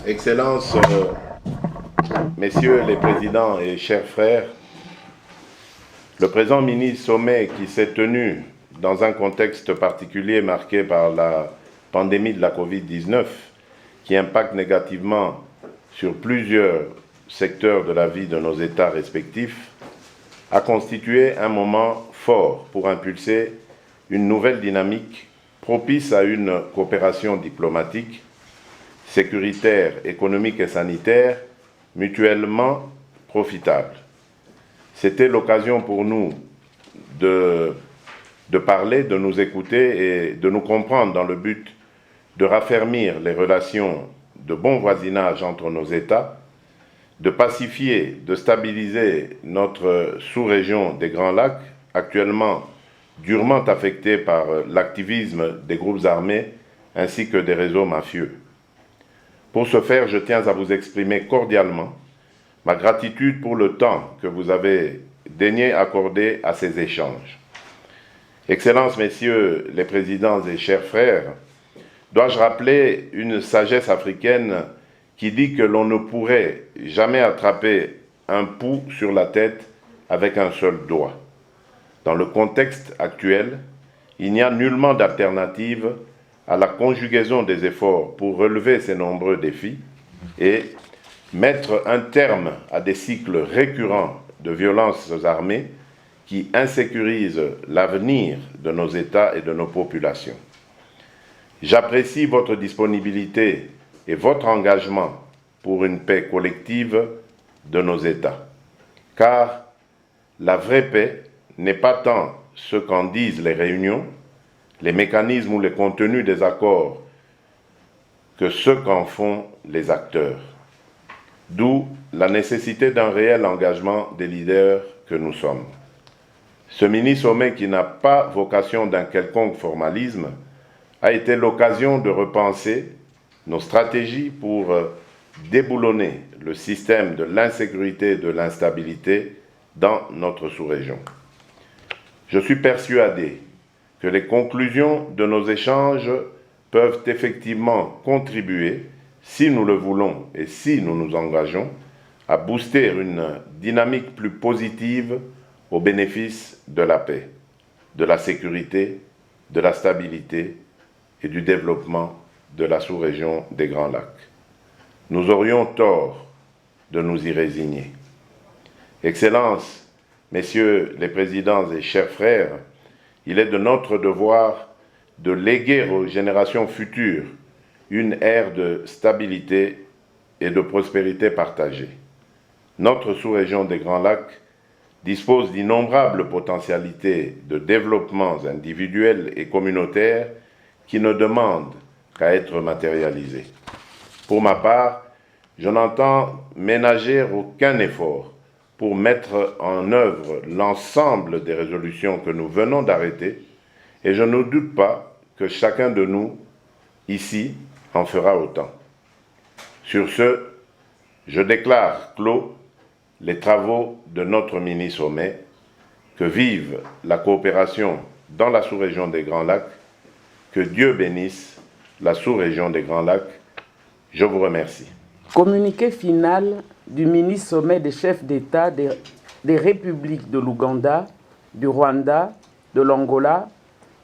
Excellences, Messieurs les présidents et chers frères, le présent mini-sommet qui s'est tenu dans un contexte particulier marqué par la pandémie de la Covid-19, qui impacte négativement sur plusieurs secteurs de la vie de nos États respectifs, a constitué un moment fort pour impulser une nouvelle dynamique propice à une coopération diplomatique, sécuritaire, économique et sanitaire mutuellement profitable. C'était l'occasion pour nous de parler, de nous écouter et de nous comprendre dans le but de raffermir les relations de bon voisinage entre nos États, de pacifier, de stabiliser notre sous-région des Grands Lacs, actuellement durement affectée par l'activisme des groupes armés ainsi que des réseaux mafieux. Pour ce faire, je tiens à vous exprimer cordialement ma gratitude pour le temps que vous avez daigné accorder à ces échanges. Excellences, Messieurs les présidents et chers frères, dois-je rappeler une sagesse africaine qui dit que l'on ne pourrait jamais attraper un pouls sur la tête avec un seul doigt. Dans le contexte actuel, il n'y a nullement d'alternative à la conjugaison des efforts pour relever ces nombreux défis et mettre un terme à des cycles récurrents de violences armées qui insécurisent l'avenir de nos États et de nos populations. J'apprécie votre disponibilité et votre engagement pour une paix collective de nos États, car la vraie paix n'est pas tant ce qu'en disent les réunions, les mécanismes ou les contenus des accords que ce qu'en font les acteurs. D'où la nécessité d'un réel engagement des leaders que nous sommes. Ce mini-sommet qui n'a pas vocation d'un quelconque formalisme a été l'occasion de repenser nos stratégies pour déboulonner le système de l'insécurité et de l'instabilité dans notre sous-région. Je suis persuadé que les conclusions de nos échanges peuvent effectivement contribuer, si nous le voulons et si nous nous engageons, à booster une dynamique plus positive au bénéfice de la paix, de la sécurité, de la stabilité et du développement de la sous-région des Grands Lacs. Nous aurions tort de nous y résigner. Excellences, Messieurs les présidents et chers frères, il est de notre devoir de léguer aux générations futures une ère de stabilité et de prospérité partagée. Notre sous-région des Grands Lacs dispose d'innombrables potentialités de développement individuels et communautaires qui ne demandent qu'à être matérialisés. Pour ma part, je n'entends ménager aucun effort pour mettre en œuvre l'ensemble des résolutions que nous venons d'arrêter, et je ne doute pas que chacun de nous, ici, en fera autant. Sur ce, je déclare clos les travaux de notre mini-sommet. Que vive la coopération dans la sous-région des Grands Lacs, que Dieu bénisse la sous-région des Grands Lacs. Je vous remercie. Communiqué final du mini-sommet des chefs d'État des républiques de l'Ouganda, du Rwanda, de l'Angola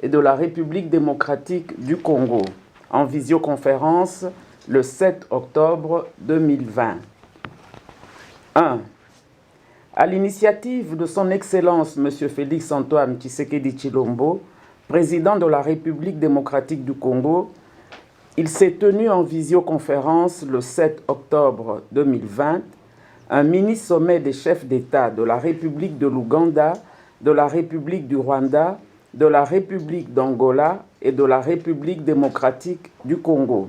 et de la République démocratique du Congo, en visioconférence le 7 octobre 2020. 1. À l'initiative de son Excellence M. Félix Antoine Tshisekedi Tshilombo, président de la République démocratique du Congo, il s'est tenu en visioconférence le 7 octobre 2020 un mini-sommet des chefs d'État de la République de l'Ouganda, de la République du Rwanda, de la République d'Angola et de la République démocratique du Congo.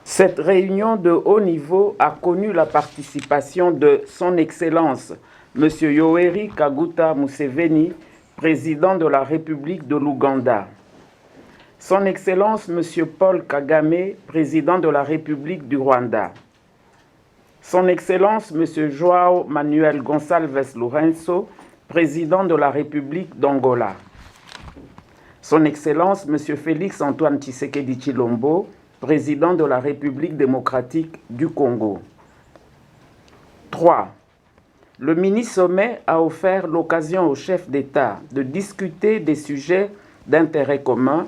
Cette réunion de haut niveau a connu la participation de Son Excellence M. Yoweri Kaguta Museveni, président de la République de l'Ouganda. Son Excellence M. Paul Kagame, président de la République du Rwanda. Son Excellence M. João Manuel Gonçalves Lourenço, président de la République d'Angola. Son Excellence M. Félix Antoine Tshisekedi Tshilombo, président de la République démocratique du Congo. 3. Le mini-sommet a offert l'occasion aux chefs d'État de discuter des sujets d'intérêt commun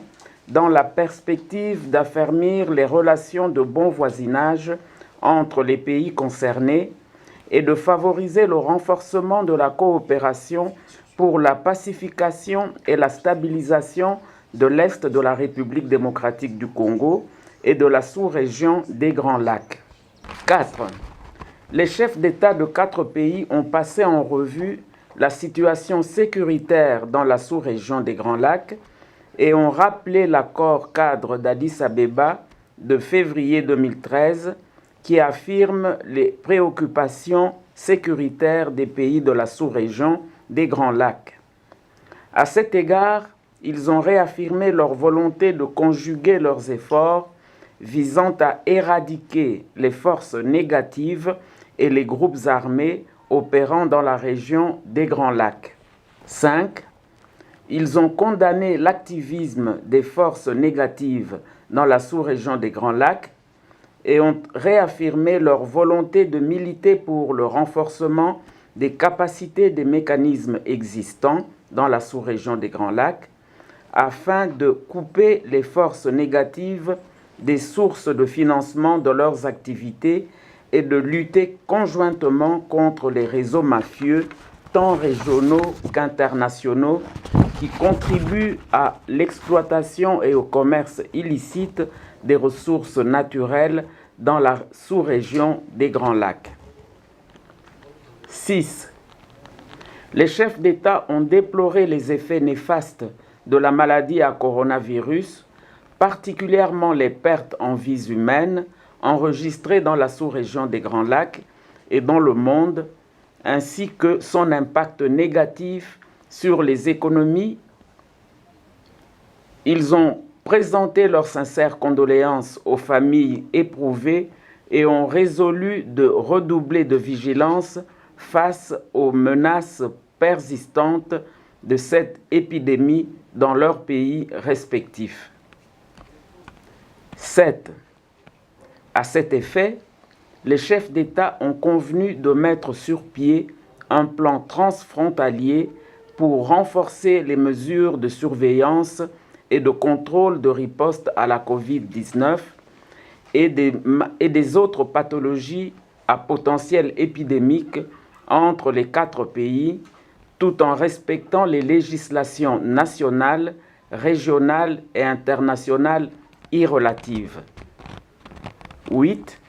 dans la perspective d'affermir les relations de bon voisinage entre les pays concernés et de favoriser le renforcement de la coopération pour la pacification et la stabilisation de l'Est de la République démocratique du Congo et de la sous-région des Grands Lacs. 4. Les chefs d'État de 4 pays ont passé en revue la situation sécuritaire dans la sous-région des Grands Lacs et ont rappelé l'accord cadre d'Addis Abeba de février 2013 qui affirme les préoccupations sécuritaires des pays de la sous-région des Grands Lacs. À cet égard, ils ont réaffirmé leur volonté de conjuguer leurs efforts visant à éradiquer les forces négatives et les groupes armés opérant dans la région des Grands Lacs. 5. Ils ont condamné l'activisme des forces négatives dans la sous-région des Grands Lacs et ont réaffirmé leur volonté de militer pour le renforcement des capacités des mécanismes existants dans la sous-région des Grands Lacs afin de couper les forces négatives des sources de financement de leurs activités et de lutter conjointement contre les réseaux mafieux, tant régionaux qu'internationaux, qui contribuent à l'exploitation et au commerce illicite des ressources naturelles dans la sous-région des Grands Lacs. 6. Les chefs d'État ont déploré les effets néfastes de la maladie à coronavirus, particulièrement les pertes en vies humaines enregistrées dans la sous-région des Grands Lacs et dans le monde, ainsi que son impact négatif sur les économies. Ils ont présenté leurs sincères condoléances aux familles éprouvées et ont résolu de redoubler de vigilance face aux menaces persistantes de cette épidémie dans leurs pays respectifs. 7. À cet effet, les chefs d'État ont convenu de mettre sur pied un plan transfrontalier pour renforcer les mesures de surveillance et de contrôle de riposte à la COVID-19 et des autres pathologies à potentiel épidémique entre les 4 pays, tout en respectant les législations nationales, régionales et internationales irrelatives. 8.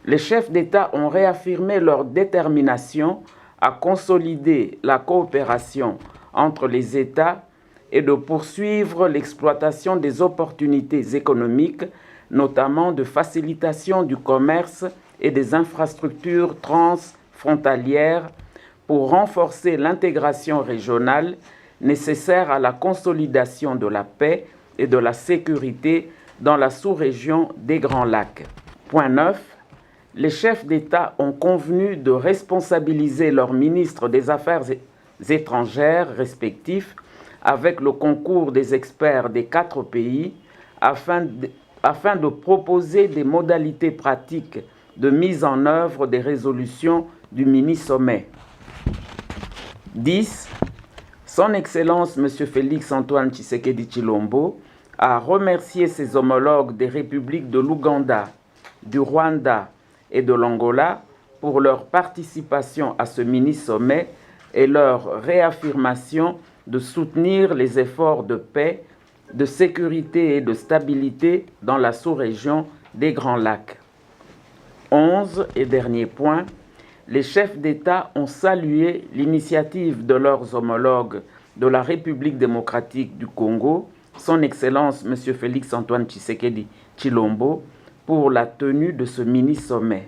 Les chefs d'État ont réaffirmé leur détermination à consolider la coopération entre les États et de poursuivre l'exploitation des opportunités économiques, notamment de facilitation du commerce et des infrastructures transfrontalières pour renforcer l'intégration régionale nécessaire à la consolidation de la paix et de la sécurité dans la sous-région des Grands Lacs. Point 9. Les chefs d'État ont convenu de responsabiliser leurs ministres des Affaires étrangères respectifs avec le concours des experts des 4 pays afin de proposer des modalités pratiques de mise en œuvre des résolutions du mini-sommet. 10. Son Excellence M. Félix Antoine Tshisekedi Tshilombo a remercié ses homologues des républiques de l'Ouganda, du Rwanda et de l'Angola pour leur participation à ce mini-sommet et leur réaffirmation de soutenir les efforts de paix, de sécurité et de stabilité dans la sous-région des Grands Lacs. 11 et dernier point, les chefs d'État ont salué l'initiative de leurs homologues de la République démocratique du Congo, son Excellence M. Félix Antoine Tshisekedi Tshilombo, pour la tenue de ce mini-sommet.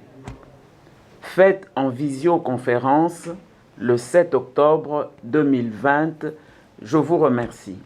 Faite en visioconférence le 7 octobre 2020, je vous remercie.